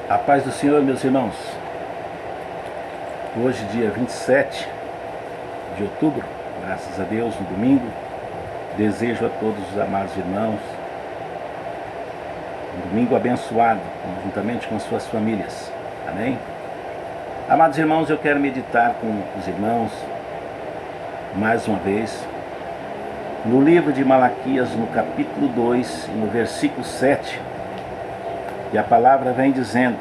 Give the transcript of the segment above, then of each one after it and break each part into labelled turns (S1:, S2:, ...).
S1: A paz do Senhor, meus irmãos. Hoje, dia 27 de outubro, graças a Deus, no domingo, desejo a todos os amados irmãos um domingo abençoado, juntamente com suas famílias. Amém? Amados irmãos, eu quero meditar com os irmãos, mais uma vez, no livro de Malaquias, no capítulo 2, no versículo 7, e a palavra vem dizendo: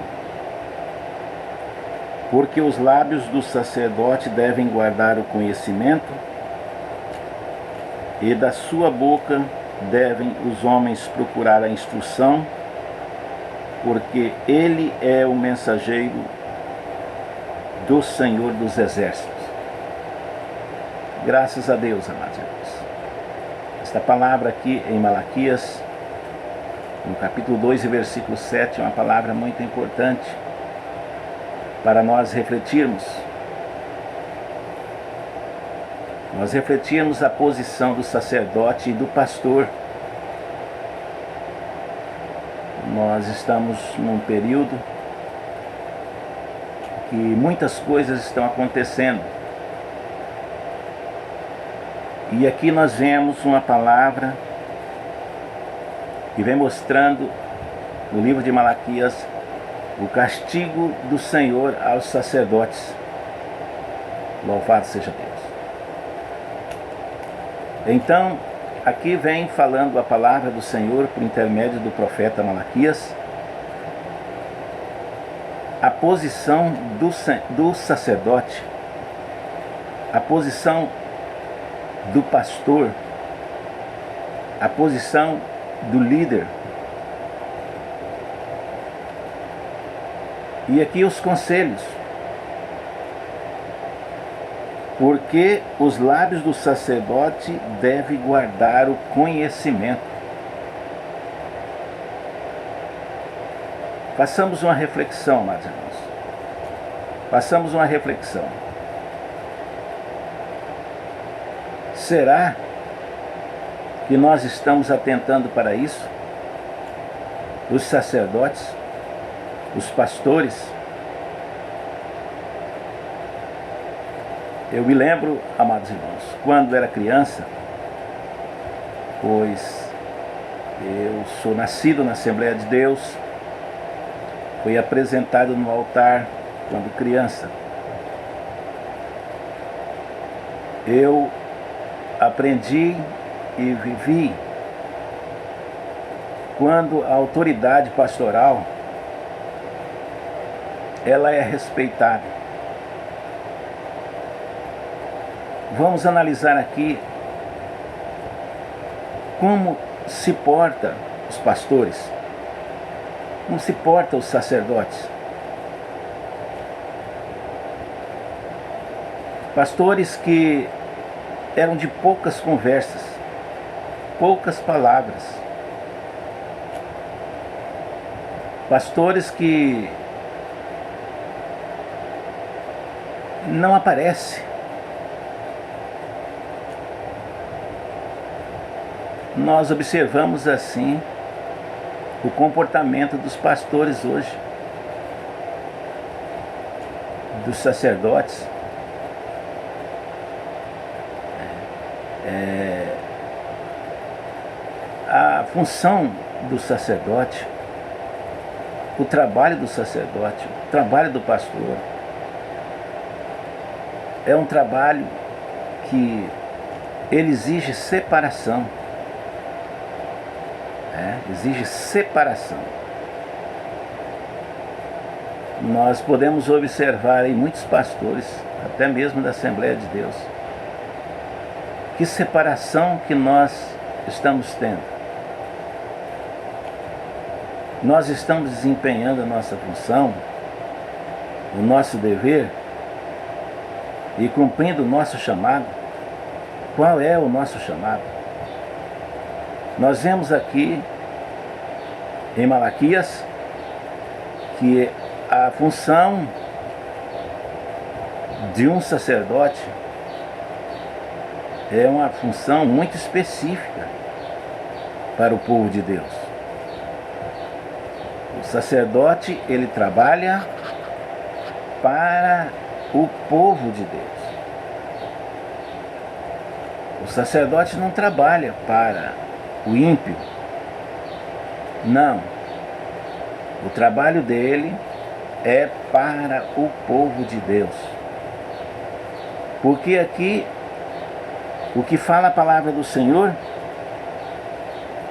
S1: porque os lábios do sacerdote devem guardar o conhecimento, e da sua boca devem os homens procurar a instrução, porque ele é o mensageiro do Senhor dos Exércitos. Graças a Deus, amados irmãos. Esta palavra aqui em Malaquias, no capítulo 2 e versículo 7, é uma palavra muito importante para nós refletirmos. Nós refletirmos a posição do sacerdote e do pastor. Nós estamos num período que muitas coisas estão acontecendo. E aqui nós vemos uma palavra que vem mostrando no livro de Malaquias o castigo do Senhor aos sacerdotes. Louvado seja Deus. Então, aqui vem falando a palavra do Senhor por intermédio do profeta Malaquias, a posição do sacerdote, a posição do pastor, a posição do líder. E aqui os conselhos. Porque os lábios do sacerdote devem guardar o conhecimento. Façamos uma reflexão, amados irmãos. Façamos uma reflexão. Será que nós estamos atentando para isso? Os sacerdotes, os pastores? Eu me lembro, amados irmãos, quando era criança, pois eu sou nascido na Assembleia de Deus, fui apresentado no altar quando criança. Eu aprendi e vivi quando a autoridade pastoral ela é respeitada. Vamos analisar aqui como se portam os pastores, como se portam os sacerdotes. Pastores que eram de poucas conversas, poucas palavras. Pastores que não aparecem. Nós observamos assim o comportamento dos pastores hoje, dos sacerdotes. A função do sacerdote, o trabalho do sacerdote, o trabalho do pastor, é um trabalho que ele exige separação. Exige separação. Nós podemos observar em muitos pastores, até mesmo da Assembleia de Deus, que separação que nós estamos tendo. Nós estamos desempenhando a nossa função, o nosso dever e cumprindo o nosso chamado. Qual é o nosso chamado? Nós vemos aqui em Malaquias que a função de um sacerdote é uma função muito específica para o povo de Deus. O sacerdote, ele trabalha para o povo de Deus. O sacerdote não trabalha para o ímpio. Não. O trabalho dele é para o povo de Deus. Porque aqui, o que fala a palavra do Senhor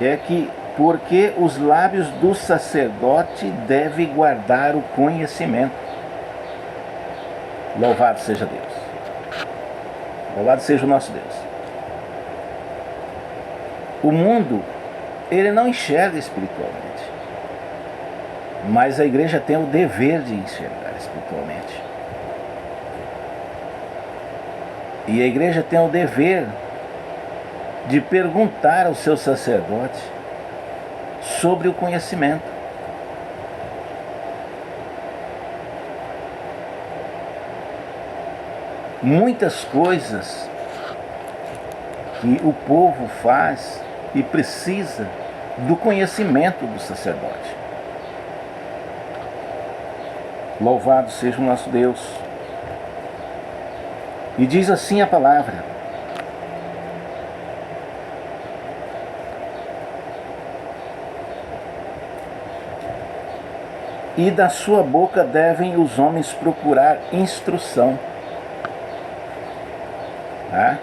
S1: é que porque os lábios do sacerdote devem guardar o conhecimento. Louvado seja Deus. Louvado seja o nosso Deus. O mundo, ele não enxerga espiritualmente. Mas a igreja tem o dever de enxergar espiritualmente. E a igreja tem o dever de perguntar ao seu sacerdote sobre o conhecimento. Muitas coisas que o povo faz e precisa do conhecimento do sacerdote. Louvado seja o nosso Deus. E diz assim a palavra: e da sua boca devem os homens procurar instrução. Tá?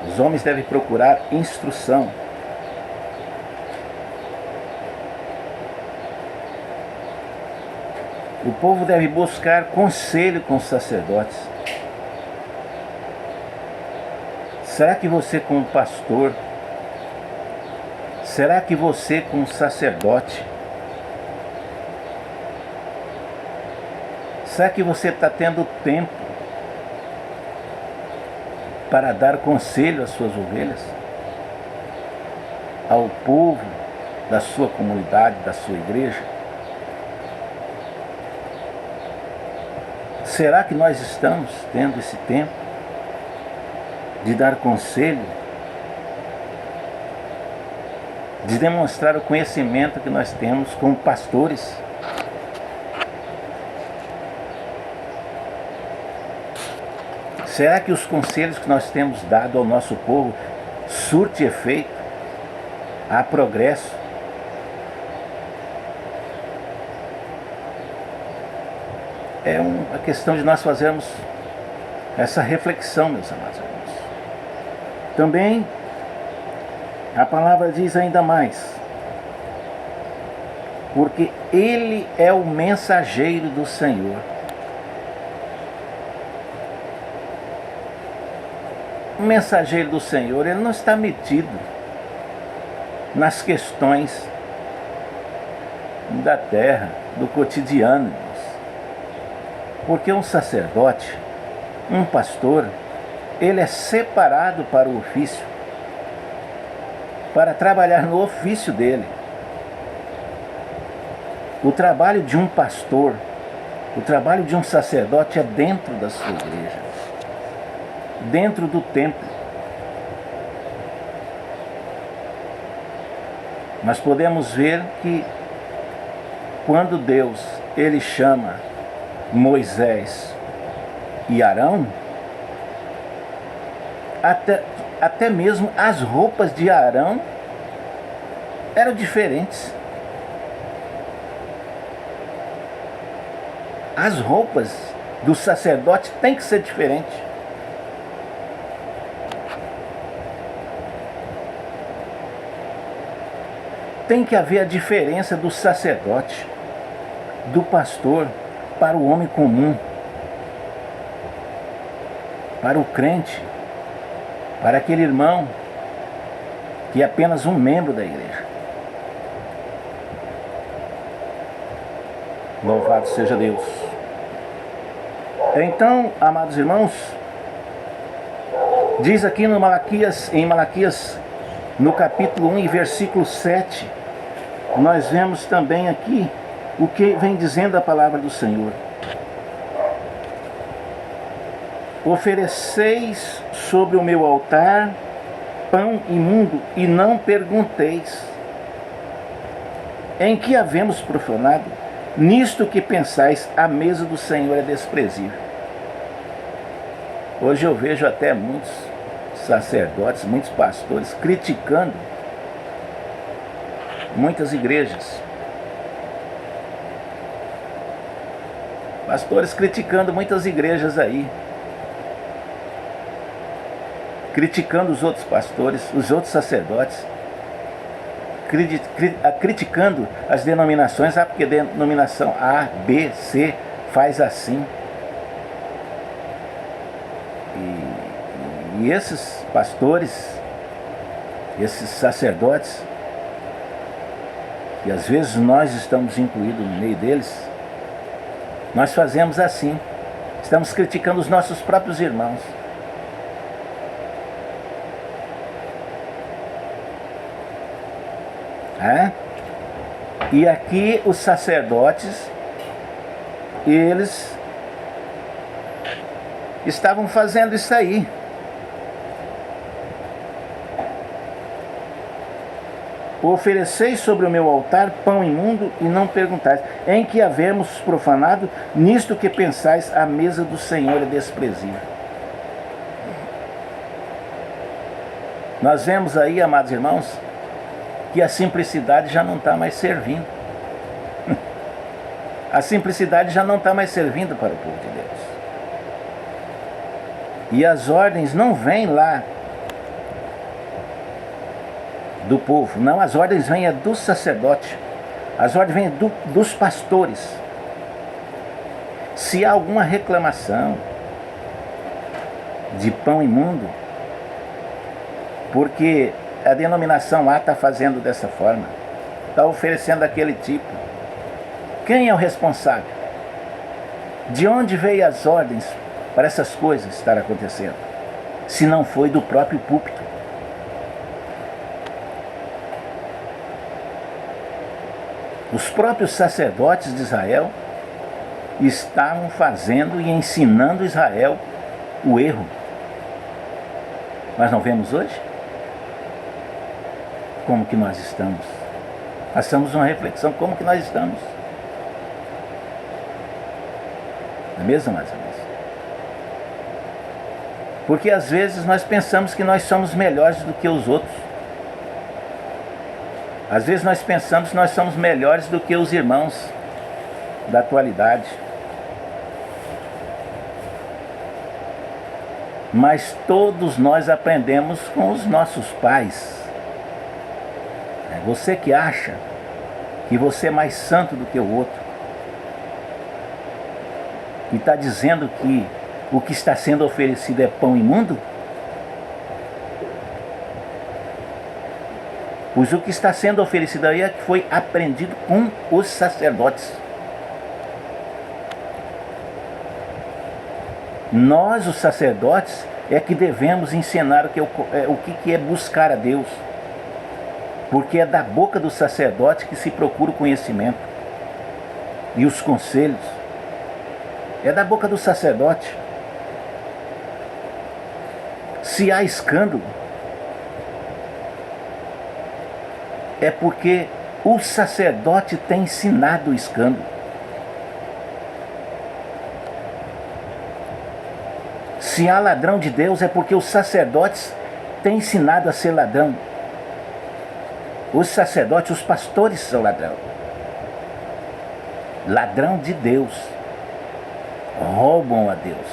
S1: Os homens devem procurar instrução. O povo deve buscar conselho com os sacerdotes. Será que você, como pastor, será que você, como sacerdote, será que você está tendo tempo para dar conselho às suas ovelhas? Ao povo da sua comunidade, da sua igreja? Será que nós estamos tendo esse tempo de dar conselho, de demonstrar o conhecimento que nós temos como pastores? Será que os conselhos que nós temos dado ao nosso povo surte efeito? Há progresso? É uma questão de nós fazermos essa reflexão, meus amados irmãos. Também a palavra diz ainda mais: porque ele é o mensageiro do Senhor. O mensageiro do Senhor, ele não está metido nas questões da terra, do cotidiano. Porque um sacerdote, um pastor, ele é separado para o ofício, para trabalhar no ofício dele. O trabalho de um pastor, o trabalho de um sacerdote é dentro da sua igreja, dentro do templo. Nós podemos ver que quando Deus, ele chama Moisés e Arão, até mesmo as roupas de Arão eram diferentes. As roupas do sacerdote têm que ser diferentes. Tem que haver a diferença do sacerdote, do pastor, para o homem comum, para o crente, para aquele irmão que é apenas um membro da igreja. Louvado seja Deus. Então, amados irmãos, diz aqui em Malaquias, no capítulo 1 e versículo 7, nós vemos também aqui o que vem dizendo a palavra do Senhor. Ofereceis sobre o meu altar pão imundo e não pergunteis. em que havemos profanado? Nisto que pensais, a mesa do Senhor é desprezível. Hoje eu vejo até muitos sacerdotes, muitos pastores criticando muitas igrejas. Pastores criticando muitas igrejas aí. Criticando os outros pastores, os outros sacerdotes. Criticando as denominações. Porque denominação A, B, C faz assim. E esses pastores, esses sacerdotes, e às vezes nós estamos incluídos no meio deles, nós fazemos assim, estamos criticando os nossos próprios irmãos. E aqui os sacerdotes, eles estavam fazendo isso aí. Ofereceis sobre o meu altar pão imundo e não perguntais, em que havemos profanado? Nisto que pensais, a mesa do Senhor é desprezível. Nós vemos aí, amados irmãos, que a simplicidade já não está mais servindo. A simplicidade já não está mais servindo para o povo de Deus. E as ordens não vêm lá do povo, não, as ordens vêm do sacerdote, as ordens vêm dos pastores. Se há alguma reclamação de pão imundo, porque a denominação A está fazendo dessa forma, está oferecendo aquele tipo, quem é o responsável? De onde veio as ordens para essas coisas estar acontecendo? Se não foi do próprio púlpito. Os próprios sacerdotes de Israel estavam fazendo e ensinando Israel o erro. Nós não vemos hoje? Como que nós estamos? Façamos uma reflexão, como que nós estamos? Não é mesmo, mais ou menos? Porque às vezes nós pensamos que nós somos melhores do que os outros. Às vezes nós pensamos que nós somos melhores do que os irmãos da atualidade. Mas todos nós aprendemos com os nossos pais. Você que acha que você é mais santo do que o outro e está dizendo que o que está sendo oferecido é pão imundo? Pois o que está sendo oferecido aí é que foi aprendido com os sacerdotes. Nós, os sacerdotes, é que devemos ensinar o que é buscar a Deus. Porque é da boca do sacerdote que se procura o conhecimento e os conselhos. É da boca do sacerdote. Se há escândalo, é porque o sacerdote tem ensinado o escândalo. Se há ladrão de Deus, é porque os sacerdotes têm ensinado a ser ladrão. Os sacerdotes, os pastores são ladrão. Ladrão de Deus. Roubam a Deus.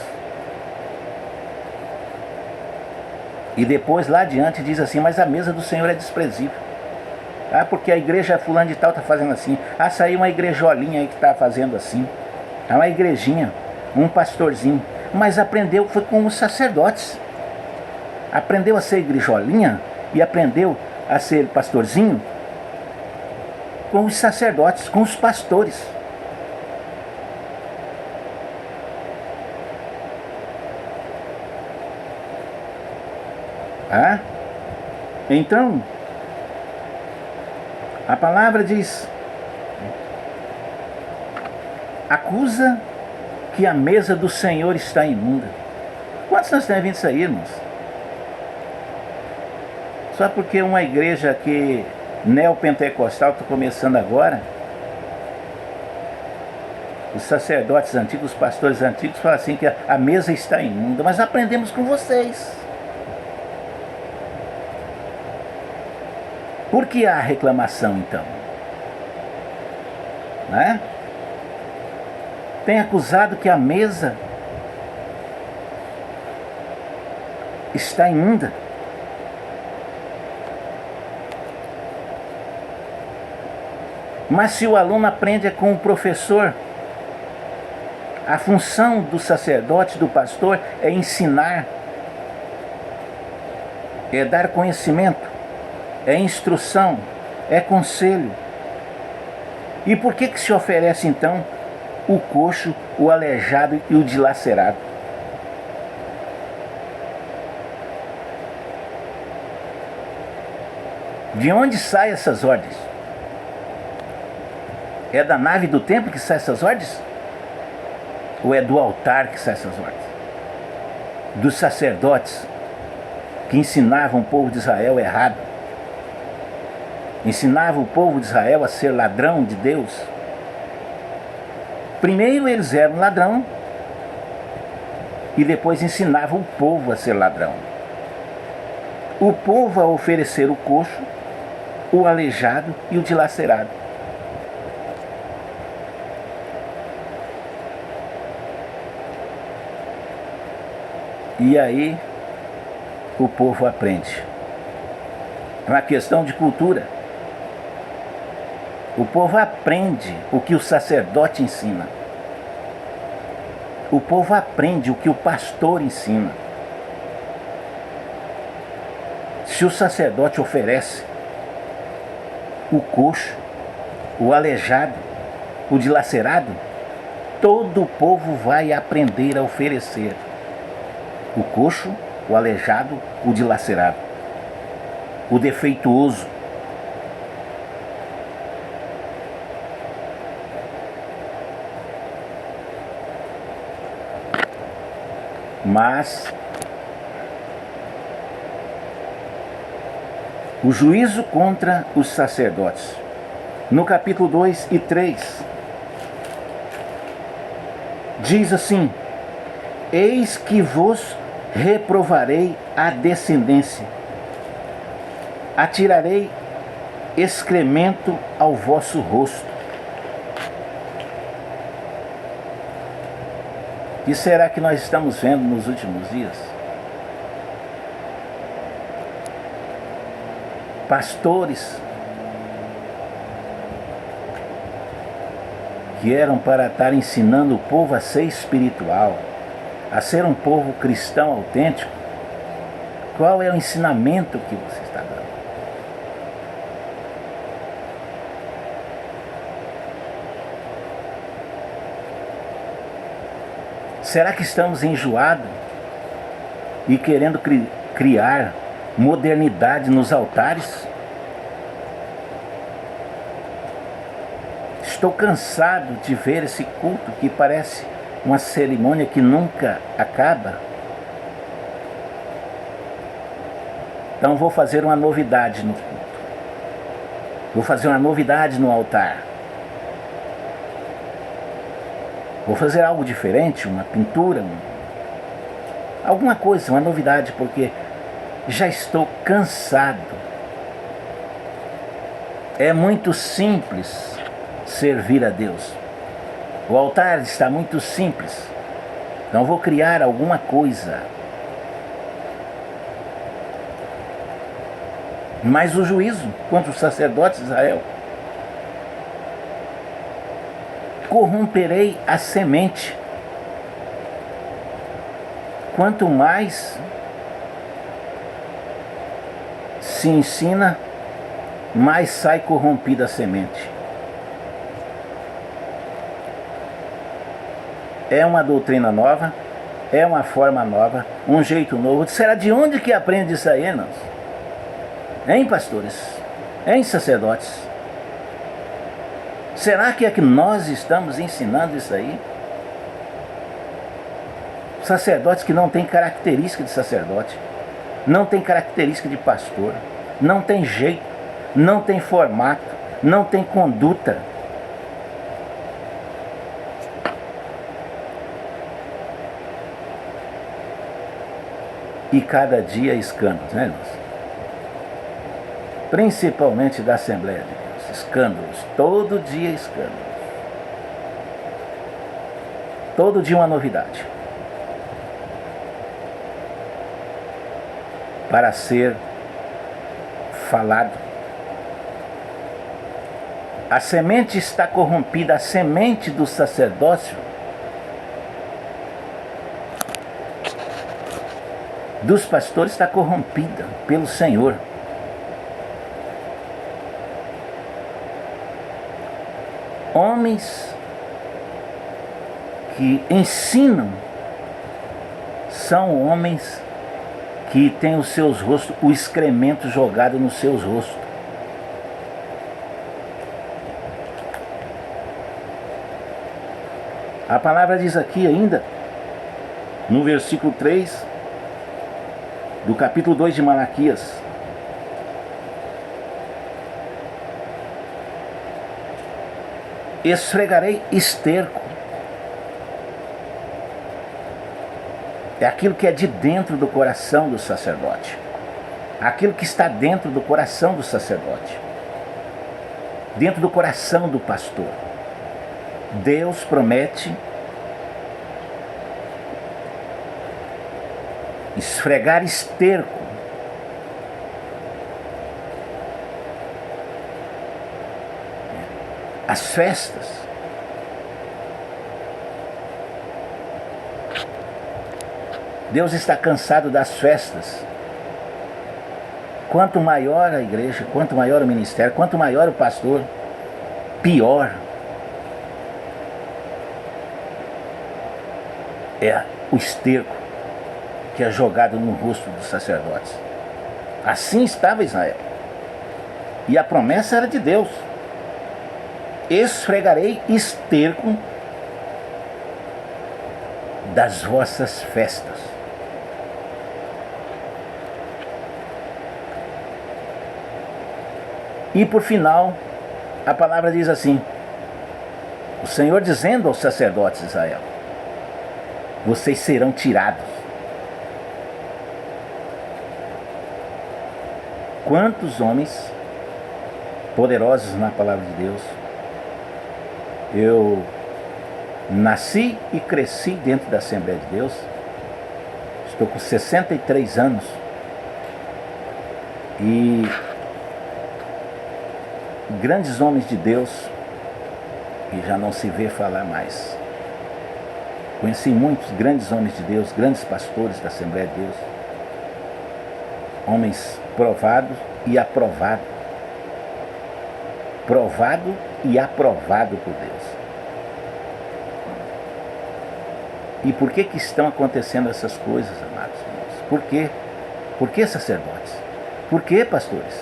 S1: E depois lá adiante diz assim, mas a mesa do Senhor é desprezível. Porque a igreja fulano de tal está fazendo assim. Saiu uma igrejolinha aí que está fazendo assim. Uma igrejinha, um pastorzinho. Mas aprendeu, foi com os sacerdotes. Aprendeu a ser igrejolinha e aprendeu a ser pastorzinho com os sacerdotes, com os pastores. Então, a palavra diz, acusa que a mesa do Senhor está imunda. Quantos nós temos vindo isso aí, irmãos? Só porque uma igreja que neopentecostal, estou começando agora. Os sacerdotes antigos, os pastores antigos falam assim que a mesa está imunda, mas aprendemos com vocês. Por que há reclamação então? Né? Tem acusado que a mesa está imunda. Mas se o aluno aprende com o professor, a função do sacerdote, do pastor, é ensinar, é dar conhecimento, é instrução, é conselho. E por que se oferece então o coxo, o aleijado e o dilacerado? De onde saem essas ordens? É da nave do templo que saem essas ordens? Ou é do altar que saem essas ordens? Dos sacerdotes que ensinavam o povo de Israel errado? Ensinavam o povo de Israel a ser ladrão de Deus? Primeiro eles eram ladrão e depois ensinavam o povo a ser ladrão. O povo a oferecer o coxo, o aleijado e o dilacerado. E aí o povo aprende. É uma questão de cultura. O povo aprende o que o sacerdote ensina. O povo aprende o que o pastor ensina. Se o sacerdote oferece o coxo, o aleijado, o dilacerado, todo o povo vai aprender a oferecer o coxo, o aleijado, o dilacerado, o defeituoso. Mas o juízo contra os sacerdotes, no capítulo 2 e 3, diz assim: eis que vos reprovarei a descendência, atirarei excremento ao vosso rosto. E será que nós estamos vendo nos últimos dias? Pastores que eram para estar ensinando o povo a ser espiritual, a ser um povo cristão autêntico. Qual é o ensinamento que você está dando? Será que estamos enjoados e querendo criar modernidade nos altares? Estou cansado de ver esse culto que parece uma cerimônia que nunca acaba. Então vou fazer uma novidade no culto. Vou fazer uma novidade no altar. Vou fazer algo diferente, uma pintura, alguma coisa, uma novidade, porque já estou cansado. É muito simples servir a Deus. O altar está muito simples. Então vou criar alguma coisa. Mas o juízo contra os sacerdotes de Israel: corromperei a semente. Quanto mais se ensina, mais sai corrompida a semente. É uma doutrina nova, é uma forma nova, um jeito novo. Será de onde que aprende isso aí, irmãos? Hein, pastores? Hein, sacerdotes? Será que é que nós estamos ensinando isso aí? Sacerdotes que não têm característica de sacerdote, não tem característica de pastor, não tem jeito, não tem formato, não tem conduta. E cada dia escândalos, né, irmãos? Principalmente da Assembleia de Deus. Escândalos, todo dia escândalos. Todo dia uma novidade. Para ser falado. A semente está corrompida, a semente do sacerdócio, dos pastores está corrompida pelo Senhor. Homens que ensinam são homens que têm os seus rostos, o excremento jogado nos seus rostos. A palavra diz aqui ainda, no versículo 3 do capítulo 2 de Malaquias: esfregarei esterco. É aquilo que é de dentro do coração do sacerdote. Aquilo que está dentro do coração do sacerdote. Dentro do coração do pastor. Deus promete esfregar esterco. As festas. Deus está cansado das festas. Quanto maior a igreja, quanto maior o ministério, quanto maior o pastor, pior é o esterco que é jogado no rosto dos sacerdotes. Assim estava Israel. E a promessa era de Deus. Esfregarei esterco das vossas festas. E por final, a palavra diz assim: o Senhor dizendo aos sacerdotes de Israel: vocês serão tirados. Quantos homens poderosos na palavra de Deus. Eu nasci e cresci dentro da Assembleia de Deus. Estou com 63 anos. E grandes homens de Deus que já não se vê falar mais. Conheci muitos grandes homens de Deus, grandes pastores da Assembleia de Deus. Homens provados e aprovados. Provado e aprovado por Deus. E por que estão acontecendo essas coisas, amados irmãos? Por quê? Por que sacerdotes? Por que pastores?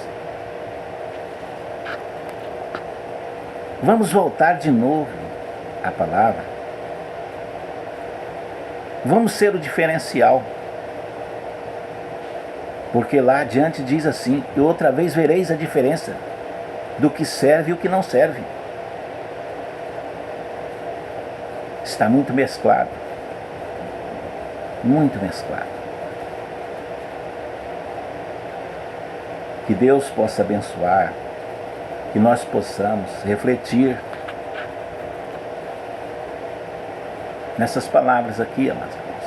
S1: Vamos voltar de novo à palavra. Vamos ser o diferencial. Porque lá adiante diz assim: e outra vez vereis a diferença do que serve e o que não serve. Está muito mesclado. Muito mesclado. Que Deus possa abençoar, que nós possamos refletir nessas palavras aqui, amados irmãos.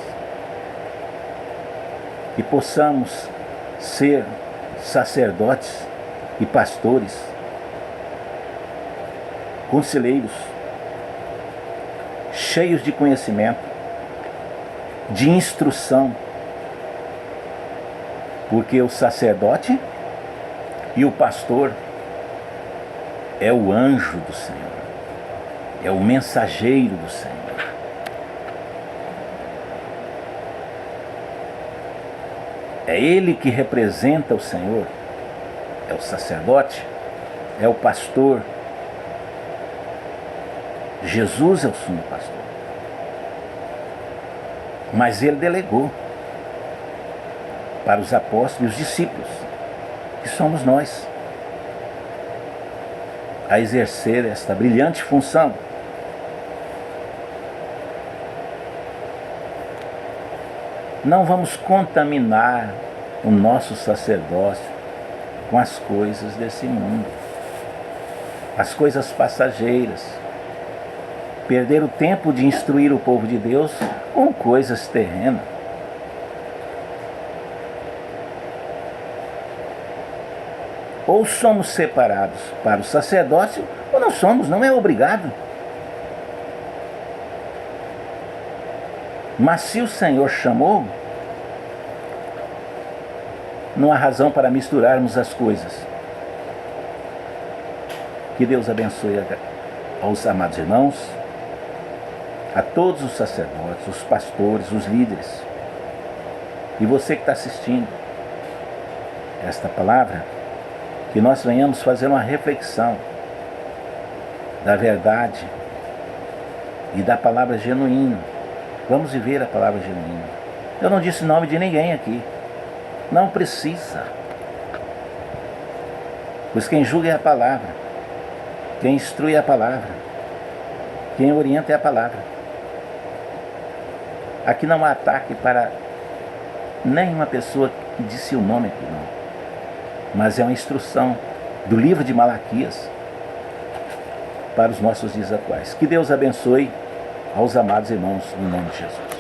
S1: Que possamos ser sacerdotes e pastores, conselheiros, cheios de conhecimento, de instrução, porque o sacerdote e o pastor é o anjo do Senhor, é o mensageiro do Senhor. É ele que representa o Senhor, é o sacerdote, é o pastor. Jesus é o sumo pastor. Mas ele delegou para os apóstolos e os discípulos, que somos nós. a exercer esta brilhante função. Não vamos contaminar o nosso sacerdócio com as coisas desse mundo, as coisas passageiras. Perder o tempo de instruir o povo de Deus com coisas terrenas. Ou somos separados para o sacerdócio, ou não somos, não é obrigado. Mas se o Senhor chamou, não há razão para misturarmos as coisas. Que Deus abençoe aos amados irmãos, a todos os sacerdotes, os pastores, os líderes. E você que está assistindo esta palavra, que nós venhamos fazer uma reflexão da verdade e da palavra genuína. Vamos viver a palavra genuína. Eu não disse nome de ninguém aqui. Não precisa. Pois quem julga é a palavra. Quem instrui é a palavra. Quem orienta é a palavra. Aqui não há ataque para nenhuma pessoa que disse o nome aqui, não. Mas é uma instrução do livro de Malaquias para os nossos dias atuais. Que Deus abençoe aos amados irmãos, no nome de Jesus.